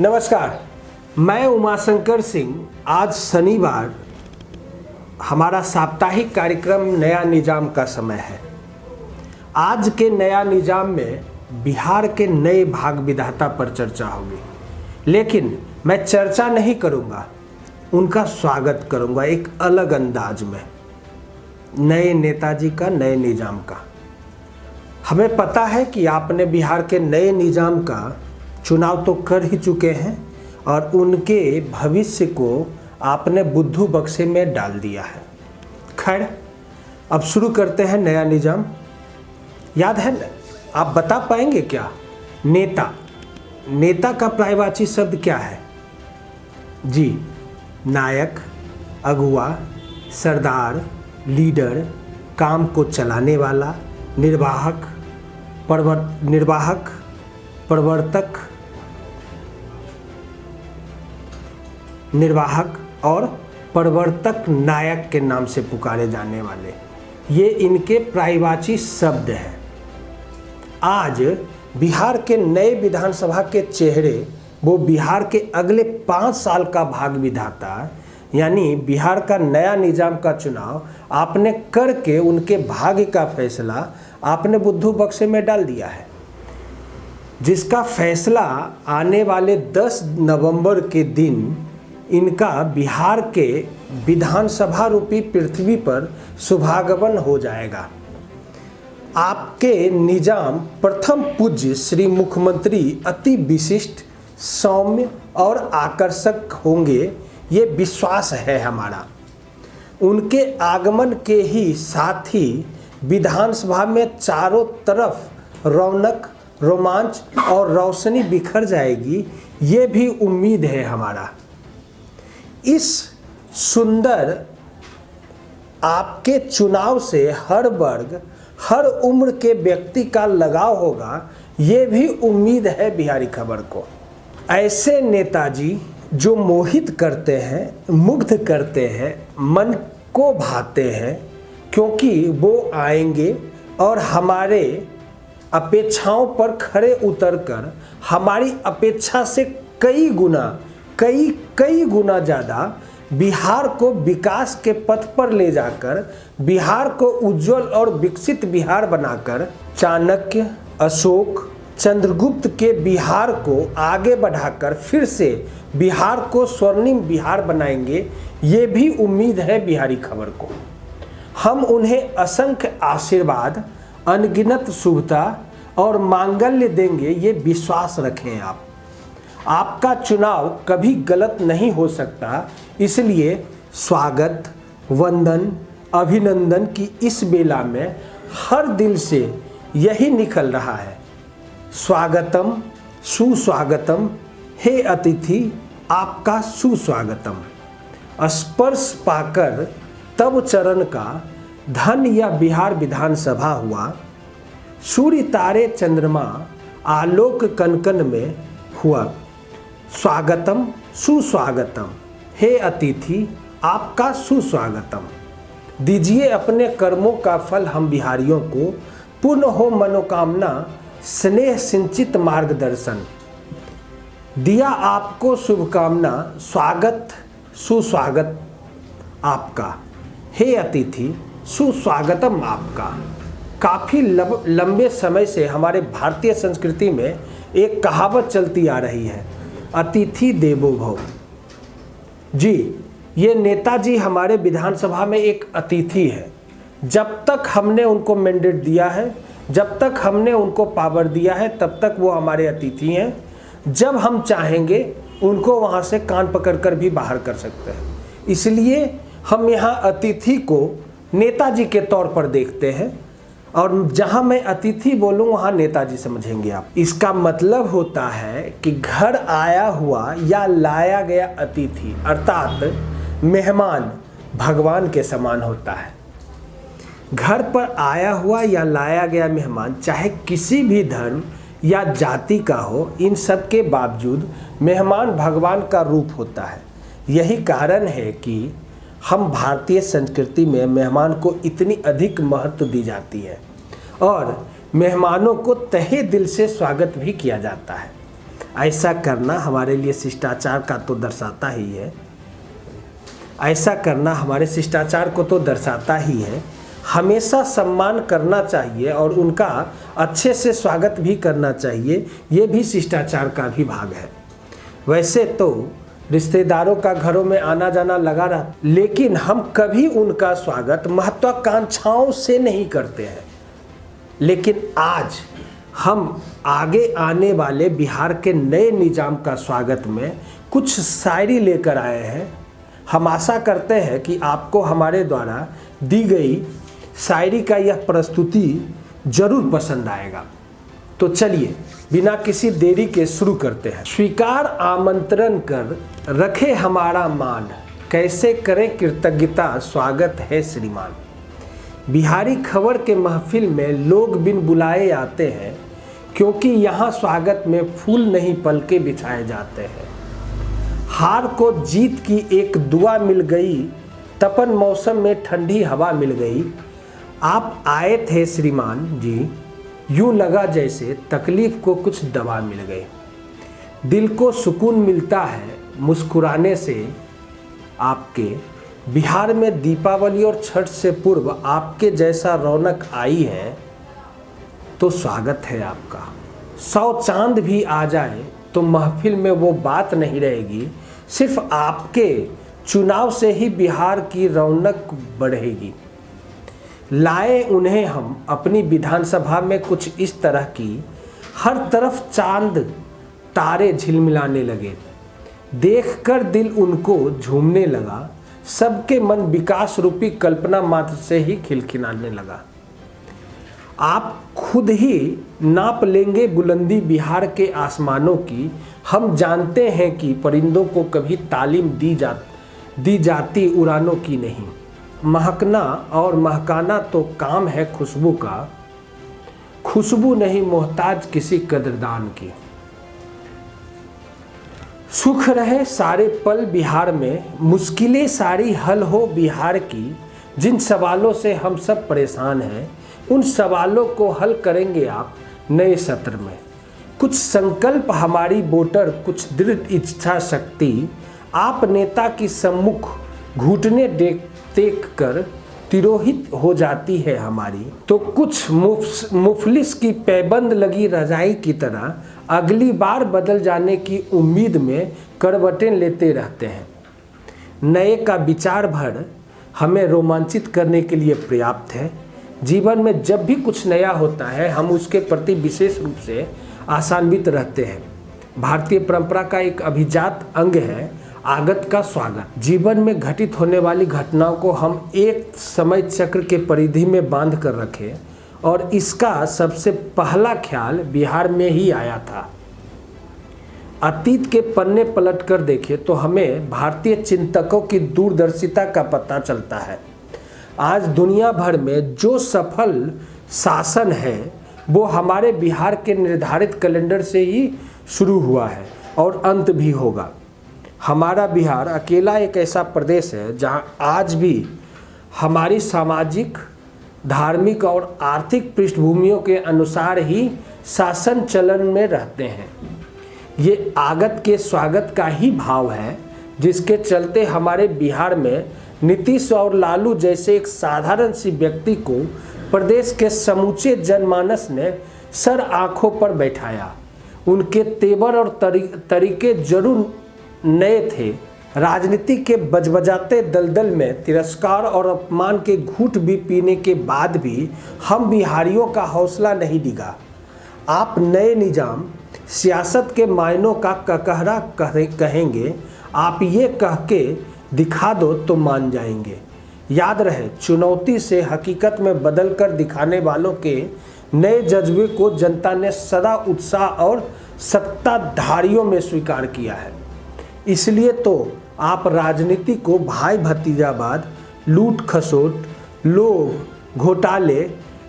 नमस्कार, मैं उमाशंकर सिंह। आज शनिवार हमारा साप्ताहिक कार्यक्रम नया निजाम का समय है। आज के नया निजाम में बिहार के नए भाग विधाता पर चर्चा होगी, लेकिन मैं चर्चा नहीं करूंगा, उनका स्वागत करूंगा एक अलग अंदाज में, नए नेताजी का, नए निजाम का। हमें पता है कि आपने बिहार के नए निजाम का चुनाव तो कर ही चुके हैं और उनके भविष्य को आपने बुद्धू बक्से में डाल दिया है। खैर, अब शुरू करते हैं नया निजाम। याद है ना, आप बता पाएंगे क्या? नेता का पर्यायवाची शब्द क्या है? जी, नायक, अगुआ, सरदार, लीडर, काम को चलाने वाला, निर्वाहक, और प्रवर्तक नायक के नाम से पुकारे जाने वाले, ये इनके पर्यायवाची शब्द हैं। आज बिहार के नए विधानसभा के चेहरे, वो बिहार के अगले 5 साल का भाग विधाता, यानी बिहार का नया निजाम का चुनाव आपने करके उनके भाग्य का फैसला आपने बुद्धू बक्से में डाल दिया है, जिसका फैसला आने वाले 10 नवंबर के दिन इनका बिहार के विधानसभा रूपी पृथ्वी पर शुभागमन हो जाएगा। आपके निजाम प्रथम पूज्य श्री मुख्यमंत्री अति विशिष्ट, सौम्य और आकर्षक होंगे, ये विश्वास है हमारा। उनके आगमन के ही साथ ही विधानसभा में चारों तरफ रौनक, रोमांच और रोशनी बिखर जाएगी, ये भी उम्मीद है हमारा। इस सुंदर आपके चुनाव से हर वर्ग, हर उम्र के व्यक्ति का लगाव होगा, ये भी उम्मीद है बिहारी खबर को। ऐसे नेताजी जो मोहित करते हैं, मुग्ध करते हैं, मन को भाते हैं, क्योंकि वो आएंगे और हमारे अपेक्षाओं पर खरे उतरकर हमारी अपेक्षा से कई गुना ज़्यादा बिहार को विकास के पथ पर ले जाकर, बिहार को उज्जवल और विकसित बिहार बनाकर, चाणक्य, अशोक, चंद्रगुप्त के बिहार को आगे बढ़ाकर फिर से बिहार को स्वर्णिम बिहार बनाएंगे, ये भी उम्मीद है बिहारी खबर को। हम उन्हें असंख्य आशीर्वाद, अनगिनत शुभता और मांगल्य देंगे, ये विश्वास रखें आप। आपका चुनाव कभी गलत नहीं हो सकता, इसलिए स्वागत, वंदन, अभिनंदन की इस बेला में हर दिल से यही निकल रहा है, स्वागतम, सुस्वागतम, हे अतिथि, आपका सुस्वागतम। स्पर्श पाकर तब चरण का धन या बिहार विधानसभा हुआ, सूर्य तारे चंद्रमा आलोक कनकन में हुआ। स्वागतम, सुस्वागतम, हे अतिथि, आपका सुस्वागतम। दीजिए अपने कर्मों का फल हम बिहारियों को, पूर्ण हो मनोकामना, स्नेह सिंचित मार्गदर्शन। दिया आपको शुभकामना, स्वागत, सुस्वागत आपका, हे अतिथि, सुस्वागतम आपका। काफ़ी लंबे समय से हमारे भारतीय संस्कृति में एक कहावत चलती आ रही है, अतिथि देवो भव। जी, ये नेताजी हमारे विधानसभा में एक अतिथि है। जब तक हमने उनको मैंडेट दिया है, जब तक हमने उनको पावर दिया है, तब तक वो हमारे अतिथि हैं। जब हम चाहेंगे उनको वहाँ से कान पकड़कर भी बाहर कर सकते हैं। इसलिए हम यहाँ अतिथि को नेताजी के तौर पर देखते हैं, और जहाँ मैं अतिथि बोलूँ वहाँ नेताजी समझेंगे आप। इसका मतलब होता है कि घर आया हुआ या लाया गया अतिथि अर्थात मेहमान भगवान के समान होता है। घर पर आया हुआ या लाया गया मेहमान चाहे किसी भी धर्म या जाति का हो, इन सब के बावजूद मेहमान भगवान का रूप होता है। यही कारण है कि हम भारतीय संस्कृति में मेहमान को इतनी अधिक महत्व दी जाती है और मेहमानों को तहे दिल से स्वागत भी किया जाता है। ऐसा करना हमारे लिए शिष्टाचार का तो दर्शाता ही है, ऐसा करना हमारे शिष्टाचार को तो दर्शाता ही है। हमेशा सम्मान करना चाहिए और उनका अच्छे से स्वागत भी करना चाहिए, ये भी शिष्टाचार का भी भाग है। वैसे तो रिश्तेदारों का घरों में आना जाना लगा रहा, लेकिन हम कभी उनका स्वागत महत्वाकांक्षाओं से नहीं करते हैं। लेकिन आज हम आगे आने वाले बिहार के नए निजाम का स्वागत में कुछ शायरी लेकर आए हैं। हम आशा करते हैं कि आपको हमारे द्वारा दी गई शायरी का यह प्रस्तुति जरूर पसंद आएगा। तो चलिए बिना किसी देरी के शुरू करते हैं। स्वीकार आमंत्रण कर रखे हमारा मान, कैसे करें कृतज्ञता स्वागत है श्रीमान। बिहारी खबर के महफिल में लोग बिन बुलाए आते हैं, क्योंकि यहाँ स्वागत में फूल नहीं पलके बिछाए जाते हैं। हार को जीत की एक दुआ मिल गई, तपन मौसम में ठंडी हवा मिल गई। आप आए थे श्रीमान जी, यूं लगा जैसे तकलीफ को कुछ दवा मिल गई। दिल को सुकून मिलता है मुस्कुराने से आपके। बिहार में दीपावली और छठ से पूर्व आपके जैसा रौनक आई है तो स्वागत है आपका। 100 चांद भी आ जाए तो महफिल में वो बात नहीं रहेगी, सिर्फ आपके चुनाव से ही बिहार की रौनक बढ़ेगी। लाए उन्हें हम अपनी विधानसभा में कुछ इस तरह की, हर तरफ चांद तारे झिलमिलाने लगे। देखकर दिल उनको झूमने लगा, सबके मन विकास रूपी कल्पना मात्र से ही खिलखिलाने लगा। आप खुद ही नाप लेंगे बुलंदी बिहार के आसमानों की। हम जानते हैं कि परिंदों को कभी तालीम दी जाती उड़ानों की नहीं। महकना और महकाना तो काम है खुशबू का, खुशबू नहीं मोहताज किसी कदरदान की। सुख रहे सारे पल बिहार में, मुश्किलें सारी हल हो बिहार की। जिन सवालों से हम सब परेशान हैं, उन सवालों को हल करेंगे आप नए सत्र में। कुछ संकल्प हमारी वोटर, कुछ दृढ़ इच्छा शक्ति। आप नेता की सम्मुख घुटने देख कर तिरोहित हो जाती है हमारी। तो कुछ मुफलिस की पैबंद लगी रजाई की तरह अगली बार बदल जाने की उम्मीद में करवटें लेते रहते हैं। नए का विचार भर हमें रोमांचित करने के लिए पर्याप्त है। जीवन में जब भी कुछ नया होता है, हम उसके प्रति विशेष रूप से आशान्वित रहते हैं। भारतीय परंपरा का एक अभिजात अंग है आगत का स्वागत। जीवन में घटित होने वाली घटनाओं को हम एक समय चक्र के परिधि में बांध कर रखें, और इसका सबसे पहला ख्याल बिहार में ही आया था। अतीत के पन्ने पलट कर देखें तो हमें भारतीय चिंतकों की दूरदर्शिता का पता चलता है। आज दुनिया भर में जो सफल शासन है वो हमारे बिहार के निर्धारित कैलेंडर से ही शुरू हुआ है और अंत भी होगा। हमारा बिहार अकेला एक ऐसा प्रदेश है जहां आज भी हमारी सामाजिक, धार्मिक और आर्थिक पृष्ठभूमियों के अनुसार ही शासन चलन में रहते हैं। ये आगत के स्वागत का ही भाव है, जिसके चलते हमारे बिहार में नीतीश और लालू जैसे एक साधारण सी व्यक्ति को प्रदेश के समूचे जनमानस ने सर आंखों पर बैठाया। उनके तेवर और तरीके जरूर नए थे। राजनीति के बजबजाते दलदल में तिरस्कार और अपमान के घूंट भी पीने के बाद भी हम बिहारियों का हौसला नहीं डिगा। आप नए निजाम सियासत के मायनों का ककहरा कहेंगे, आप ये कह के दिखा दो तो मान जाएंगे। याद रहे, चुनौती से हकीकत में बदल कर दिखाने वालों के नए जज्बे को जनता ने सदा उत्साह और सत्ताधारियों में स्वीकार किया है। इसलिए तो आप राजनीति को भाई भतीजावाद, लूट खसोट, लोभ, घोटाले,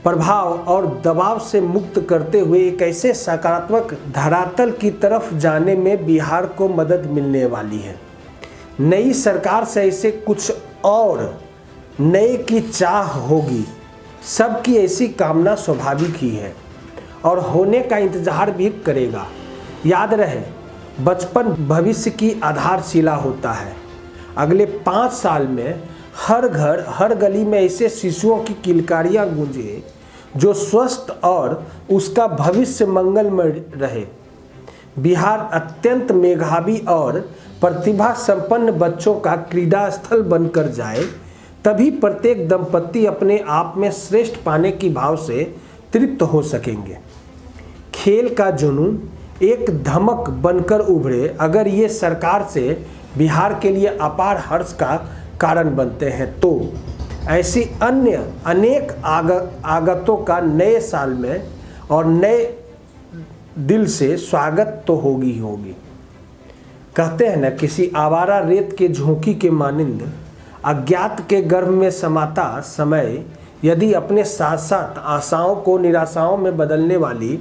प्रभाव और दबाव से मुक्त करते हुए एक ऐसे सकारात्मक धरातल की तरफ जाने में बिहार को मदद मिलने वाली है। नई सरकार से ऐसे कुछ और नए की चाह होगी। सबकी ऐसी कामना स्वाभाविक ही है और होने का इंतजार भी करेगा। याद रहे, बचपन भविष्य की आधारशिला होता है। अगले 5 साल में हर घर हर गली में ऐसे शिशुओं की किलकारियां गूंजे जो स्वस्थ और उसका भविष्य मंगलमय रहे। बिहार अत्यंत मेधावी और प्रतिभा संपन्न बच्चों का क्रीड़ा स्थल बनकर जाए, तभी प्रत्येक दंपति अपने आप में श्रेष्ठ पाने की भाव से तृप्त हो सकेंगे। खेल का जुनून एक धमक बनकर उभरे अगर ये सरकार से बिहार के लिए अपार हर्ष का कारण बनते हैं, तो ऐसी अन्य अनेक आगतों का नए साल में और नए दिल से स्वागत तो होगी ही होगी। कहते हैं ना, किसी आवारा रेत के झोंकी के मानिंद अज्ञात के गर्भ में समाता समय यदि अपने साथ साथ आशाओं को निराशाओं में बदलने वाली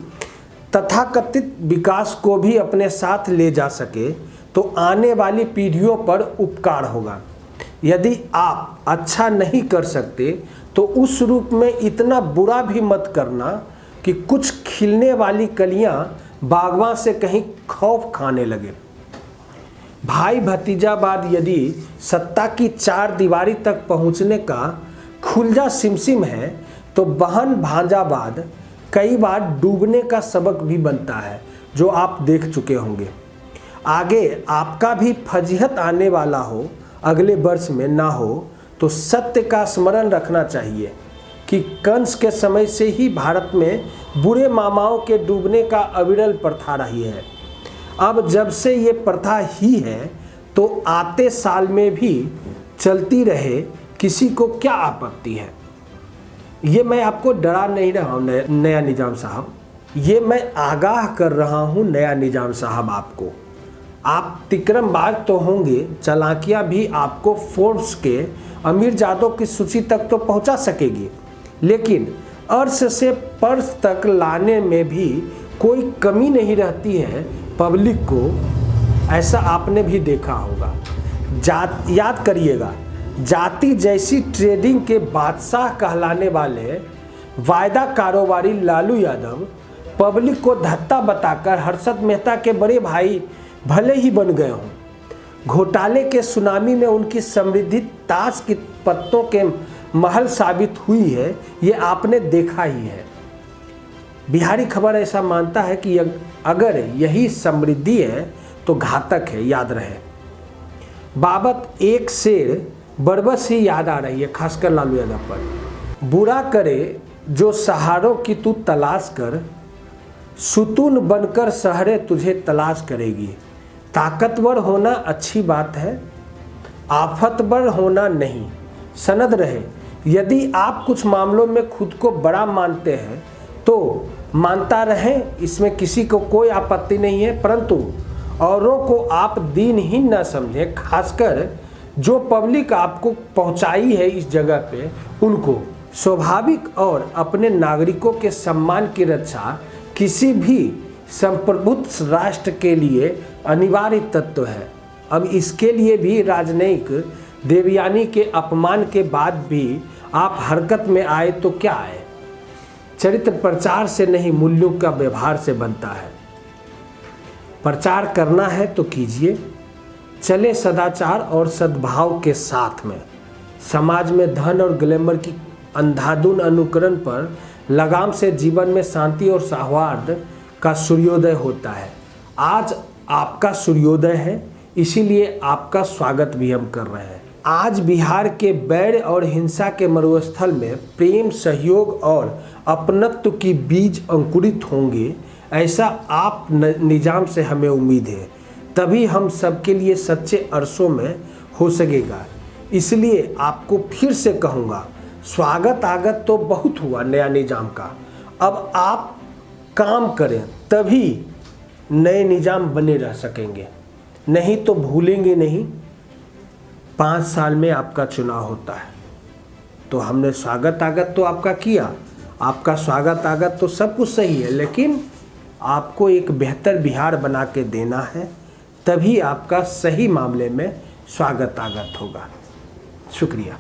तथाकथित विकास को भी अपने साथ ले जा सके तो आने वाली पीढ़ियों पर उपकार होगा। यदि आप अच्छा नहीं कर सकते तो उस रूप में इतना बुरा भी मत करना कि कुछ खिलने वाली कलियां बागवान से कहीं खौफ खाने लगे। भाई भतीजावाद यदि सत्ता की 4 दीवारी तक पहुंचने का खुलजा सिमसिम है तो बहन भांजावाद कई बार डूबने का सबक भी बनता है, जो आप देख चुके होंगे। आगे आपका भी फजीहत आने वाला हो, अगले वर्ष में ना हो, तो सत्य का स्मरण रखना चाहिए कि कंस के समय से ही भारत में बुरे मामाओं के डूबने का अविरल प्रथा रही है। अब जब से ये प्रथा ही है तो आते साल में भी चलती रहे, किसी को क्या आपत्ति है। ये मैं आपको डरा नहीं रहा हूँ नया निजाम साहब, ये मैं आगाह कर रहा हूँ नया निजाम साहब आपको। आप तिक्रमबाज तो होंगे, चालाकियाँ भी आपको फोर्ब्स के अमीरजादों की सूची तक तो पहुँचा सकेगी, लेकिन अर्श से पर्स तक लाने में भी कोई कमी नहीं रहती है पब्लिक को। ऐसा आपने भी देखा होगा। याद करिएगा, जाति जैसी ट्रेडिंग के बादशाह कहलाने वाले वायदा कारोबारी लालू यादव पब्लिक को धत्ता बताकर हर्षद मेहता के बड़े भाई भले ही बन गए हों। घोटाले के सुनामी में उनकी समृद्धि ताश की पत्तों के महल साबित हुई है, ये आपने देखा ही है। बिहारी खबर ऐसा मानता है कि अगर यही समृद्धि है तो घातक है, याद रहे। बाबत एक शेर बरबस ही याद आ रही है, खासकर लालू यादव पर। बुरा करे जो सहारों की तू तलाश कर, सुतून बनकर शहरें तुझे तलाश करेगी। ताकतवर होना अच्छी बात है, आफतवर होना नहीं। सनद रहे, यदि आप कुछ मामलों में खुद को बड़ा मानते हैं तो मानता रहें, इसमें किसी को कोई आपत्ति नहीं है, परंतु औरों को आप दीनहीन न समझें। खासकर जो पब्लिक आपको पहुंचाई है इस जगह पे, उनको स्वाभाविक और अपने नागरिकों के सम्मान की रक्षा किसी भी संप्रभुत्व राष्ट्र के लिए अनिवार्य तत्व है। अब इसके लिए भी राजनयिक देवयानी के अपमान के बाद भी आप हरकत में आए तो क्या आए। चरित्र प्रचार से नहीं, मूल्यों का व्यवहार से बनता है। प्रचार करना है तो कीजिए, चले सदाचार और सद्भाव के साथ में। समाज में धन और ग्लैमर की अंधाधुन अनुकरण पर लगाम से जीवन में शांति और सौहार्द का सूर्योदय होता है। आज आपका सूर्योदय है, इसीलिए आपका स्वागत भी हम कर रहे हैं। आज बिहार के बैर और हिंसा के मरुस्थल में प्रेम, सहयोग और अपनत्व की बीज अंकुरित होंगे, ऐसा आप निजाम से हमें उम्मीद है। तभी हम सबके लिए सच्चे अरसों में हो सकेगा। इसलिए आपको फिर से कहूँगा, स्वागत आगत तो बहुत हुआ नया निजाम का, अब आप काम करें तभी नए निजाम बने रह सकेंगे, नहीं तो भूलेंगे नहीं। 5 साल में आपका चुनाव होता है, तो हमने स्वागत आगत तो आपका किया, आपका स्वागत आगत तो सब कुछ सही है, लेकिन आपको एक बेहतर बिहार बना के देना है, तभी आपका सही मामले में स्वागत आगत होगा। शुक्रिया।